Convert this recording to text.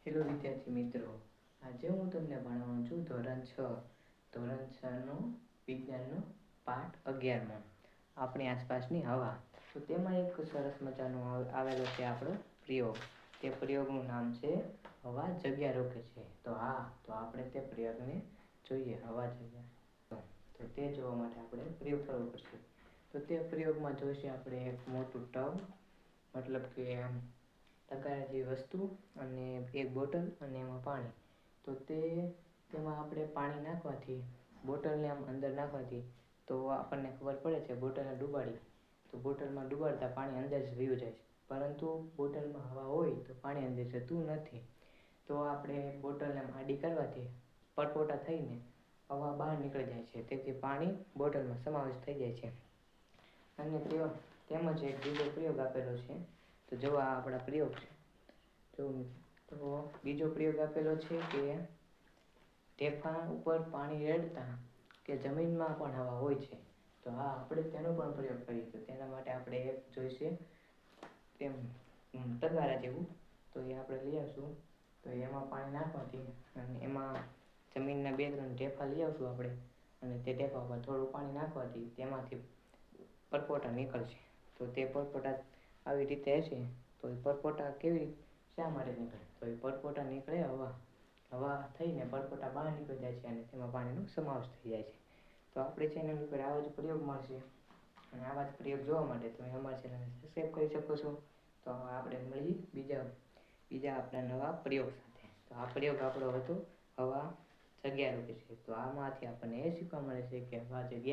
Hello વિદ્યાર્થી મિત્રો, આજે હું તમને ભણાવવાનો છું ધોરણ 6નો વિજ્ઞાનનો પાઠ 11મો આપણી આસપાસની હવા. તો તેમાં એક સરસ મજાનો આવેલો છે આપણો પ્રયોગ. તે પ્રયોગનું નામ છે હવા જગ્યા રોકે છે. તો આપણે તે પ્રયોગને જોઈએ. હવા જગ્યા તો તે જોવા માટે આપણે પ્રયોગ કરવો પડશે. તો તે પ્રયોગમાં જોઈશે આપણે એક મોટું ટબ, મતલબ કે તગારા જેવી વસ્તુ, અને એક બોટલ અને એમાં પાણી. તો તેમાં આપણે પાણી નાખવાથી, બોટલને આમ અંદર નાખવાથી, તો આપણને ખબર પડે છે બોટલને ડૂબાડી, તો બોટલમાં ડૂબાડતા પાણી અંદર જ વયું જાય છે. પરંતુ બોટલમાં હવા હોય તો પાણી અંદર જતું નથી. તો આપણે બોટલને આડી કરવાથી પરપોટા થઈને હવા બહાર નીકળી જાય છે. તેથી પાણી બોટલમાં સમાવેશ થઈ જાય છે. અને તેમજ એક બીજો પ્રયોગ આપેલો છે. તો જો આ આપણા પ્રયોગ છે. તો બીજો પ્રયોગ આપેલો છે કે ઢેફા ઉપર પાણી રેડતા કે જમીનમાં પણ હવા હોય છે. તો આપણે તેનો પણ પ્રયોગ કરીએ. તો તેના માટે આપણે એક જોઈશે તેમ તગારા જેવું. તો એ આપણે લઈ આવશું. તો એમાં પાણી નાખવાથી અને એમાં જમીનના 2-3 ઢેફા લઈ આવશું આપણે, અને તે ઢેફા પર થોડું પાણી નાખવાથી તેમાંથી પરપોટા નીકળશે. તો તે પરપોટા આવી રીતે હશે. તો એ પરપોટા શા માટે નીકળે? તો એ પરપોટા નીકળે હવા થઈને પરપોટા બહાર નીકળી જાય છે, અને તેમાં પાણીનો સમાવેશ થઈ જાય છે. તો આપણી ચેનલ ઉપર આવા જ પ્રયોગ મળશે. અને આવા જ પ્રયોગ જોવા માટે તમે અમારી ચેનલને સબસ્ક્રાઈબ કરી શકો છો. તો આપણે મળીએ બીજા આપણા નવા પ્રયોગ સાથે. તો આ પ્રયોગ આપણો હતો હવા જગ્યા રોકે છે. તો આમાંથી આપણને એ શીખવા મળે છે કે હવા જગ્યા